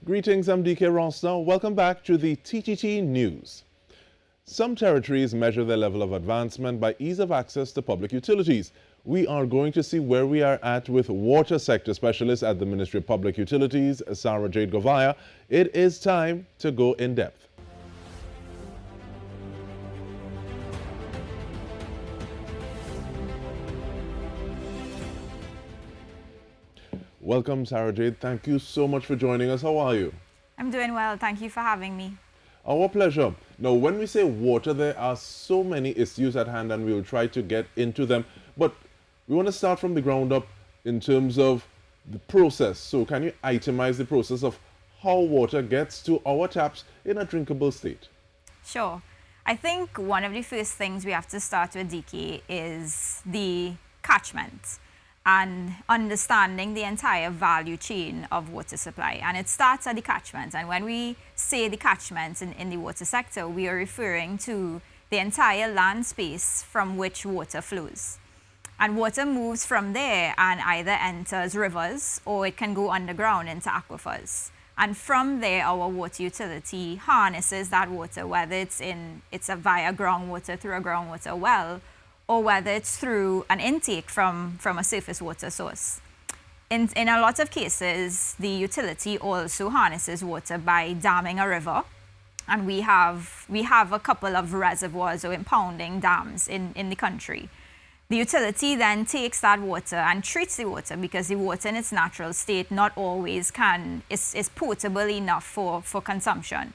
Greetings, I'm Dike Rostant. Welcome back to the TTT News. Some territories measure their level of advancement by ease of access to public utilities. We are going to see where we are at with water sector specialist at the Ministry of Public Utilities, Sara Jade Govia. It is time to go in depth. Welcome, Sara Jade. Thank you so much for joining us. How are you? I'm doing well. Thank you for having me. Our pleasure. Now, when we say water, there are so many issues at hand, and we will try to get into them. But we want to start from the ground up in terms of the process. So can you itemize the process of how water gets to our taps in a drinkable state? Sure. I think one of the first things we have to start with, Dike, is the catchment and understanding the entire value chain of water supply. And it starts at the catchment. And when we say the catchment in the water sector, we are referring to the entire land space from which water flows. And water moves from there and either enters rivers or it can go underground into aquifers. And from there, our water utility harnesses that water, whether it's via groundwater through a groundwater well, or whether it's through an intake from a surface water source. In a lot of cases, the utility also harnesses water by damming a river. And we have a couple of reservoirs or impounding dams in the country. The utility then takes that water and treats the water because the water in its natural state not always is potable enough for consumption.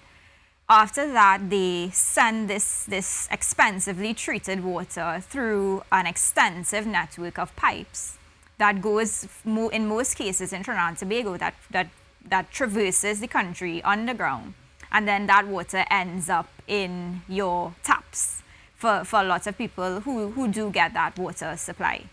After that, they send this expensively treated water through an extensive network of pipes that goes, in most cases in Trinidad and Tobago, that traverses the country underground. And then that water ends up in your taps for lots of people who do get that water supply.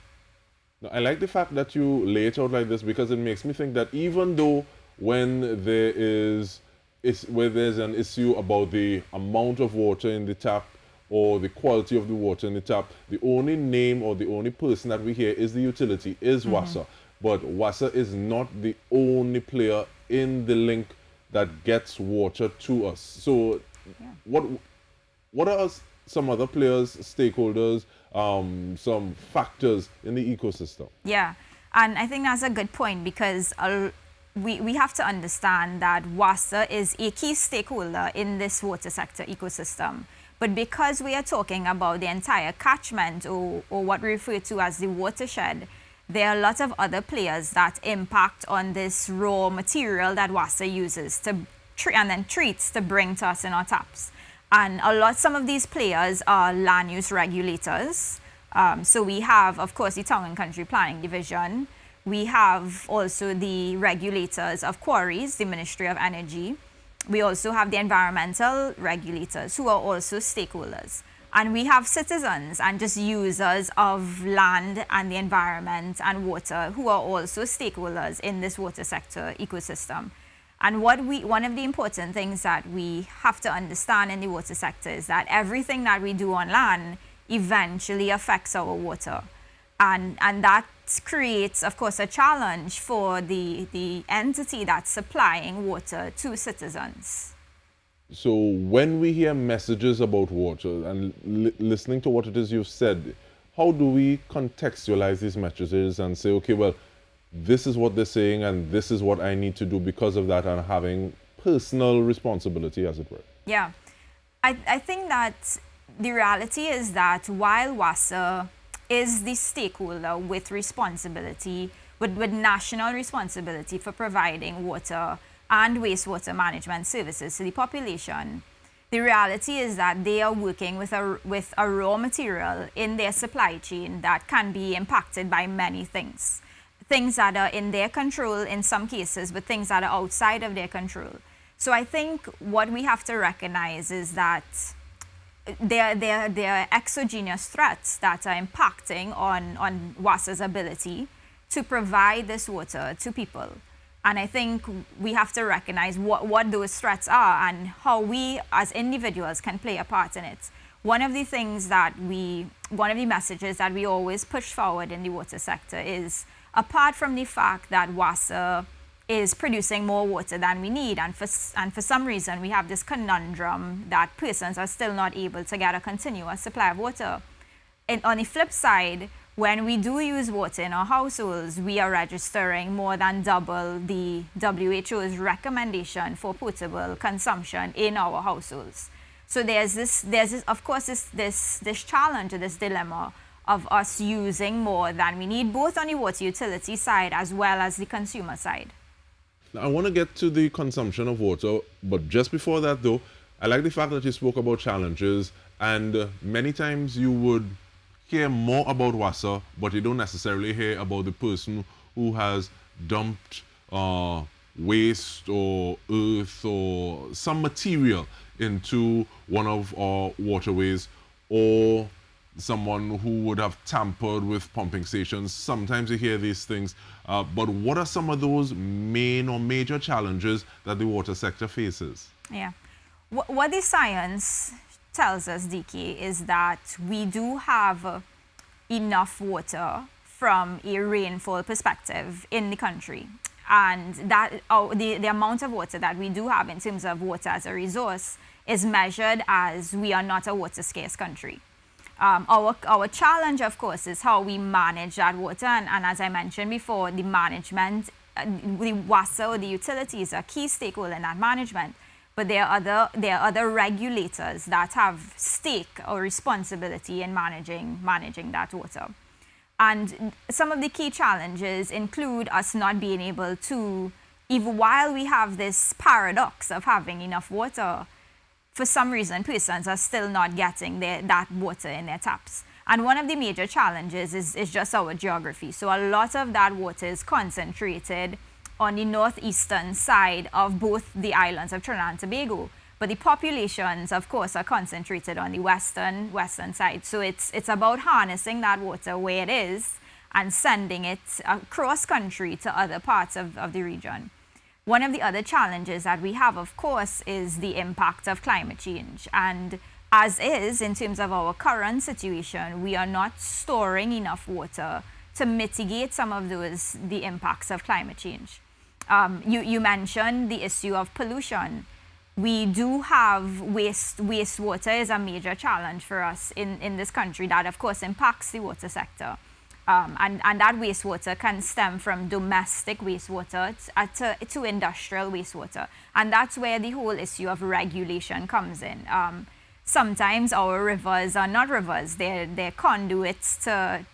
Now, I like the fact that you lay it out like this because it makes me think that even though when there's an issue about the amount of water in the tap or the quality of the water in the tap, the only name or the only person that we hear is the utility, is WASA. But WASA is not the only player in the link that gets water to us. So what are some other players, stakeholders, some factors in the ecosystem? Yeah, and I think that's a good point because we have to understand that WASA is a key stakeholder in this water sector ecosystem. But because we are talking about the entire catchment or what we refer to as the watershed, there are a lot of other players that impact on this raw material that WASA uses and then treats to bring to us in our taps. And some of these players are land use regulators. So we have, of course, the Town and Country Planning Division. We have also the regulators of quarries, the Ministry of Energy. We also have the environmental regulators who are also stakeholders. And we have citizens and just users of land and the environment and water who are also stakeholders in this water sector ecosystem. And one of the important things that we have to understand in the water sector is that everything that we do on land eventually affects our water. And that creates, of course, a challenge for the entity that's supplying water to citizens. So when we hear messages about water and listening to what it is you've said, how do we contextualize these messages and say, okay, well, this is what they're saying and this is what I need to do because of that, and having personal responsibility, as it were? Yeah, I think that the reality is that while WASA is the stakeholder with responsibility, with national responsibility for providing water and wastewater management services to the population, the reality is that they are working with a raw material in their supply chain that can be impacted by many things. Things that are in their control in some cases, but things that are outside of their control. So I think what we have to recognize is that there are exogenous threats that are impacting on WASA's ability to provide this water to people. And I think we have to recognize what those threats are and how we as individuals can play a part in it. One of the messages that we always push forward in the water sector is, apart from the fact that WASA is producing more water than we need, and for some reason we have this conundrum that persons are still not able to get a continuous supply of water. And on the flip side, when we do use water in our households, we are registering more than double the WHO's recommendation for potable consumption in our households. So there's this of course this challenge, this dilemma of us using more than we need, both on the water utility side as well as the consumer side. Now, I want to get to the consumption of water, but just before that, though, I like the fact that you spoke about challenges, and many times you would hear more about WASA, but you don't necessarily hear about the person who has dumped waste or earth or some material into one of our waterways, or someone who would have tampered with pumping stations. Sometimes you hear these things, but what are some of those main or major challenges that the water sector faces? Yeah. What the science tells us, Dike, is that we do have enough water from a rainfall perspective in the country. And that the amount of water that we do have in terms of water as a resource is measured as we are not a water scarce country. Our challenge, of course, is how we manage that water. And as I mentioned before, the management, the WASA or the utilities are key stakeholder in that management. But there are other regulators that have stake or responsibility in managing that water. And some of the key challenges include us not being able to, even while we have this paradox of having enough water, for some reason, persons are still not getting that water in their taps. And one of the major challenges is just our geography. So a lot of that water is concentrated on the northeastern side of both the islands of Trinidad and Tobago. But the populations, of course, are concentrated on the western side. So it's about harnessing that water where it is and sending it across country to other parts of the region. One of the other challenges that we have, of course, is the impact of climate change. And as is, in terms of our current situation, we are not storing enough water to mitigate some of the impacts of climate change. You mentioned the issue of pollution. We do have wastewater is a major challenge for us in this country that, of course, impacts the water sector. And that wastewater can stem from domestic wastewater to industrial wastewater. And that's where the whole issue of regulation comes in. Sometimes our rivers are not rivers. They're conduits to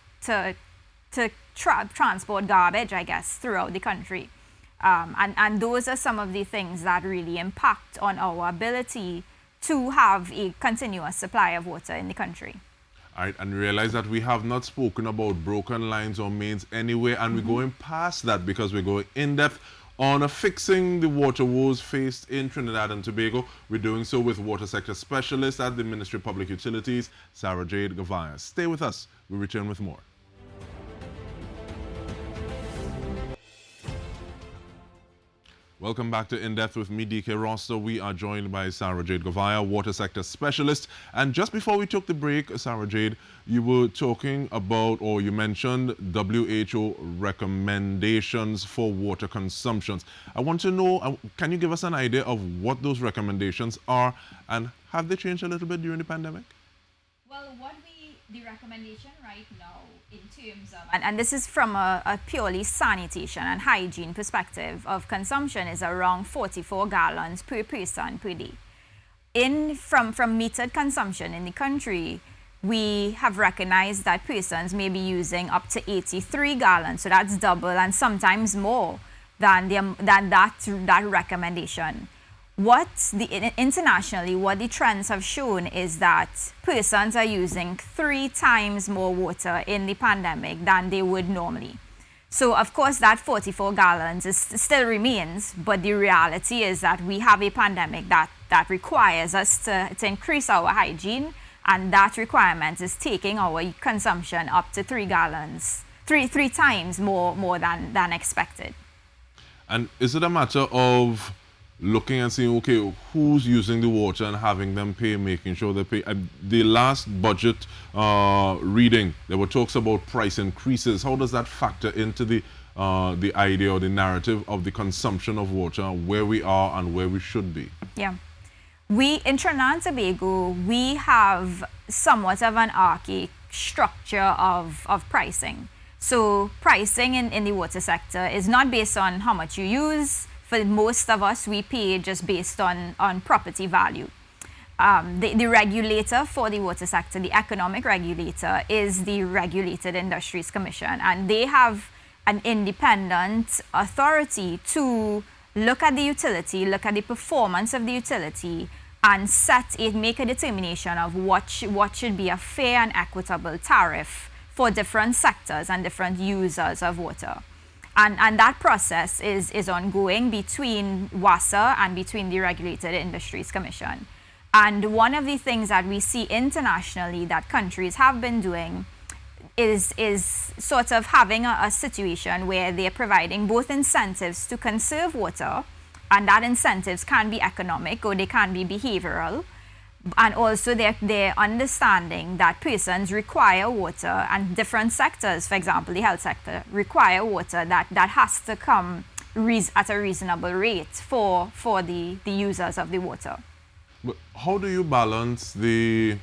transport garbage, I guess, throughout the country. And those are some of the things that really impact on our ability to have a continuous supply of water in the country. All right, and realize that we have not spoken about broken lines or mains anywhere, and we're going past that because we're going in depth on fixing the water woes faced in Trinidad and Tobago. We're doing so with water sector specialist at the Ministry of Public Utilities, Sara Jade Govia. Stay with us. We return with more. Welcome back to In Depth with me, Dike Rostant. We are joined by Sara Jade Govia, water sector specialist. And just before we took the break, Sara Jade, you were talking about, or you mentioned WHO recommendations for water consumptions. I want to know, can you give us an idea of what those recommendations are, and have they changed a little bit during the pandemic? Well, the recommendation right now in terms of, and this is from a purely sanitation and hygiene perspective of consumption, is around 44 gallons per person per day. From metered consumption in the country, we have recognized that persons may be using up to 83 gallons, so that's double and sometimes more than that recommendation. Internationally, what the trends have shown is that persons are using 3 times more water in the pandemic than they would normally. So, of course, that 44 gallons still remains, but the reality is that we have a pandemic that requires us to increase our hygiene, and that requirement is taking our consumption up to 3 gallons, three times more than expected. And is it a matter of looking and seeing, okay, who's using the water and having them pay, making sure they pay? The last budget reading, there were talks about price increases. How does that factor into the the idea or the narrative of the consumption of water, where we are and where we should be? Yeah. In Trinidad and Tobago, we have somewhat of an archaic structure of pricing. So pricing in the water sector is not based on how much you use. For most of us, we pay just based on property value. The regulator for the water sector, the economic regulator, is the Regulated Industries Commission, and they have an independent authority to look at the utility, look at the performance of the utility, and make a determination of what should be a fair and equitable tariff for different sectors and different users of water. And that process is ongoing between WASA and between the Regulated Industries Commission. And one of the things that we see internationally that countries have been doing is sort of having a situation where they're providing both incentives to conserve water, and that incentives can be economic or they can be behavioral, and also they're understanding that persons require water, and different sectors, for example the health sector, require water that has to come at a reasonable rate for the users of the water. But how do you balance the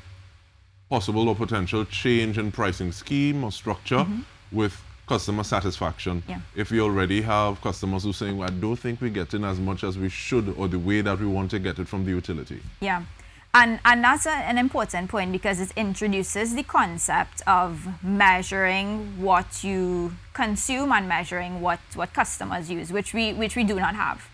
possible or potential change in pricing scheme or structure with customer satisfaction? Yeah. If we already have customers who are saying, well, I don't think we're getting as much as we should or the way that we want to get it from the utility. Yeah. And that's an important point, because it introduces the concept of measuring what you consume and measuring what customers use, which we do not have.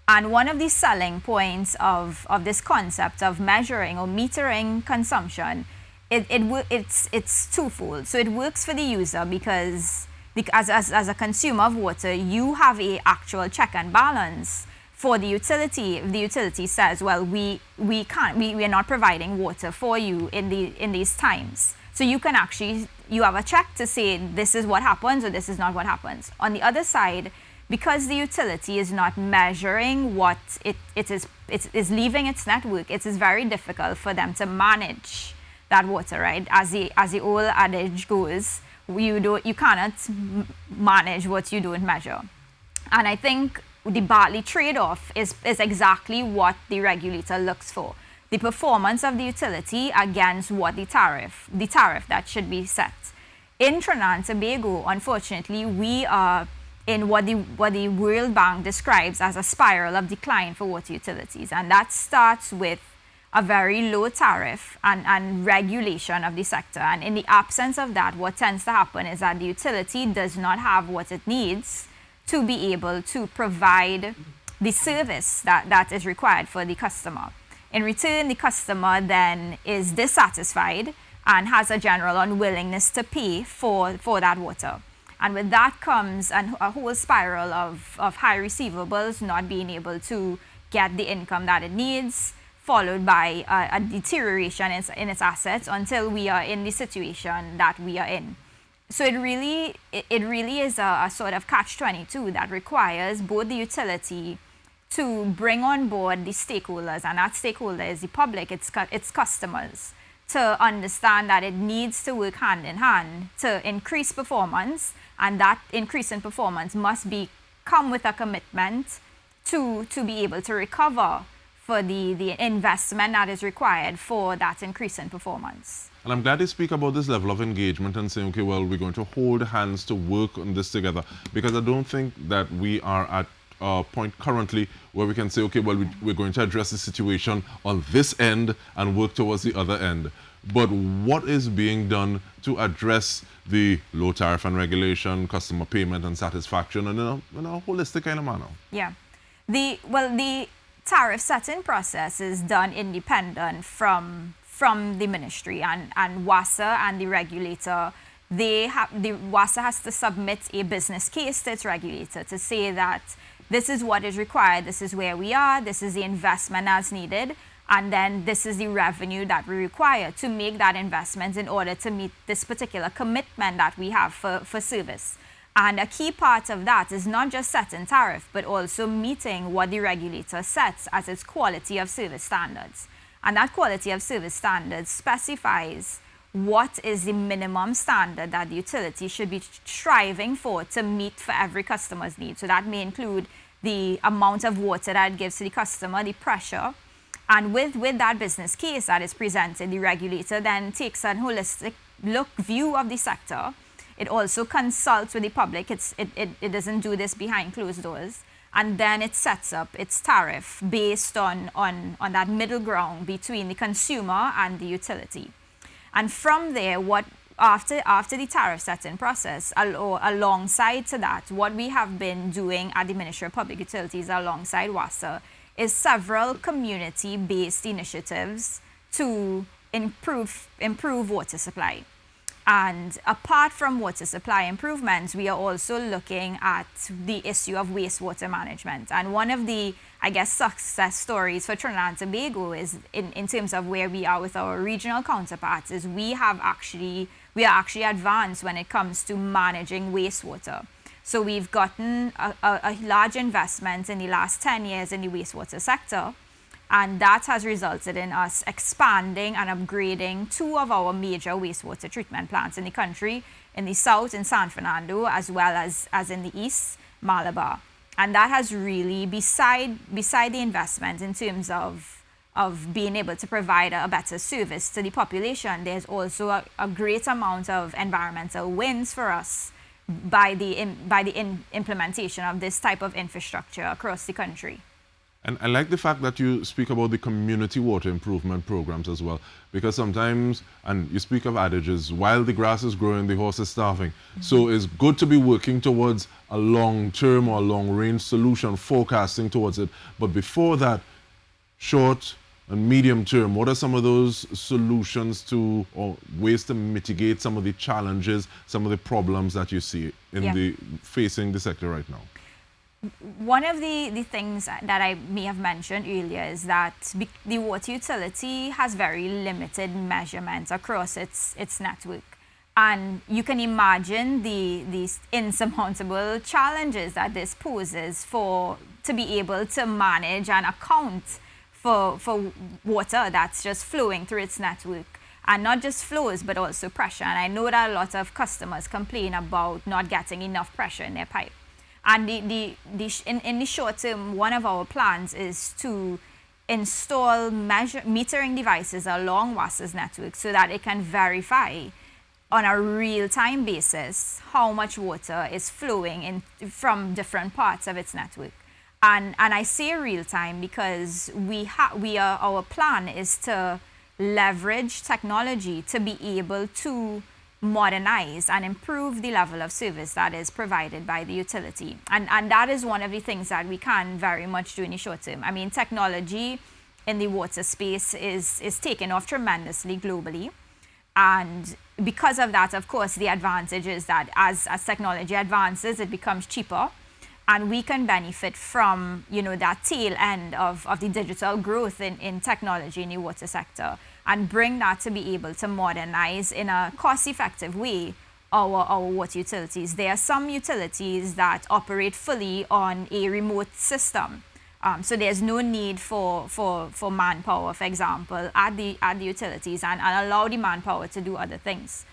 And one of the selling points of this concept of measuring or metering consumption, it's twofold. So it works for the user because as a consumer of water, you have a actual check and balance. For the utility, if the utility says, well, we are not providing water for you in these times. So you have a check to say this is what happens or this is not what happens. On the other side, because the utility is not measuring what it is leaving its network, it is very difficult for them to manage that water, right? As the old adage goes, you cannot manage what you don't measure. And I think the Bartley trade-off is exactly what the regulator looks for. The performance of the utility against what the tariff that should be set. In Trinidad and Tobago, unfortunately, we are in what the World Bank describes as a spiral of decline for water utilities. And that starts with a very low tariff and regulation of the sector. And in the absence of that, what tends to happen is that the utility does not have what it needs to be able to provide the service that is required for the customer. In return, the customer then is dissatisfied and has a general unwillingness to pay for that water. And with that comes a whole spiral of high receivables, not being able to get the income that it needs, followed by a deterioration in its assets until we are in the situation that we are in. So it really is a sort of catch-22 that requires both the utility to bring on board the stakeholders, and that stakeholder is the public, its customers, to understand that it needs to work hand in hand to increase performance, and that increase in performance must come with a commitment to be able to recover for the investment that is required for that increase in performance. And I'm glad you speak about this level of engagement and saying, okay, well, we're going to hold hands to work on this together, because I don't think that we are at a point currently where we can say, okay, well, we're going to address the situation on this end and work towards the other end. But what is being done to address the low tariff and regulation, customer payment and satisfaction, and in a holistic kind of manner? Yeah. The tariff setting process is done independent from the ministry, and WASA and the regulator, WASA has to submit a business case to its regulator to say that this is what is required, this is where we are, this is the investment that's needed, and then this is the revenue that we require to make that investment in order to meet this particular commitment that we have for service. And a key part of that is not just setting tariff, but also meeting what the regulator sets as its quality of service standards. And that quality of service standards specifies what is the minimum standard that the utility should be striving for to meet for every customer's need. So that may include the amount of water that it gives to the customer, the pressure. And with that business case that is presented, the regulator then takes a holistic view of the sector. It also consults with the public. It doesn't do this behind closed doors. And then it sets up its tariff based on that middle ground between the consumer and the utility. And from there, after the tariff setting process, alongside to that, what we have been doing at the Ministry of Public Utilities alongside WASA is several community-based initiatives to improve water supply. And apart from water supply improvements, we are also looking at the issue of wastewater management. And one of the, I guess, success stories for Trinidad and Tobago is in terms of where we are with our regional counterparts is we are actually advanced when it comes to managing wastewater. So we've gotten a large investment in the last 10 years in the wastewater sector. And that has resulted in us expanding and upgrading 2 of our major wastewater treatment plants in the country, in the south, in San Fernando, as well as in the east, Malabar. And that has really, beside the investment in terms of being able to provide a better service to the population, there's also a great amount of environmental wins for us by the implementation of this type of infrastructure across the country. And I like the fact that you speak about the community water improvement programs as well, because sometimes, and you speak of adages, while the grass is growing, the horse is starving. Mm-hmm. So it's good to be working towards a long-term or long-range solution, forecasting towards it. But before that, short and medium term, what are some of those solutions to, or ways to mitigate some of the challenges, some of the problems that you see in facing the sector right now? One of the things that I may have mentioned earlier is that the water utility has very limited measurements across its network. And you can imagine the insurmountable challenges that this poses to be able to manage and account for water that's just flowing through its network. And not just flows, but also pressure. And I know that a lot of customers complain about not getting enough pressure in their pipe. And in the short term, one of our plans is to install metering devices along WASA's network so that it can verify on a real-time basis how much water is flowing from different parts of its network. And I say real-time because our plan is to leverage technology to be able to modernize and improve the level of service that is provided by the utility. And that is one of the things that we can very much do in the short term. I mean, technology in the water space is taking off tremendously globally. And because of that, of course, the advantage is that as technology advances, it becomes cheaper. And we can benefit from, that tail end of the digital growth in technology in the water sector, and bring that to be able to modernize in a cost-effective way our water utilities. There are some utilities that operate fully on a remote system. So there's no need for manpower, for example, at the utilities, and allow the manpower to do other things.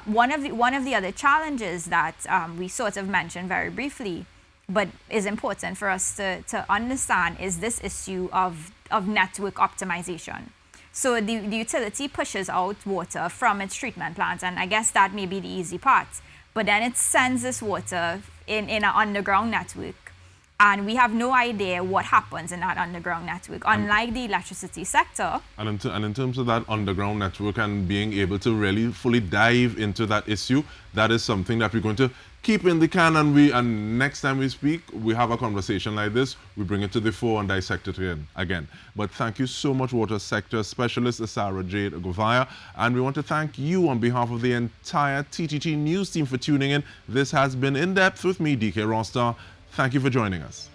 One of the other challenges that we sort of mentioned very briefly, but is important for us to understand, is this issue of network optimization. So the utility pushes out water from its treatment plants, and I guess that may be the easy part. But then it sends this water in an underground network, and we have no idea what happens in that underground network, unlike the electricity sector. And in terms of that underground network and being able to really fully dive into that issue, that is something that we're going to keep in the can, and next time we speak, we have a conversation like this, we bring it to the fore and dissect it again. But thank you so much, Water Sector Specialist Sara Jade Govia, and we want to thank you on behalf of the entire TTT News team for tuning in. This has been In Depth with me, Dike Rostant. Thank you for joining us.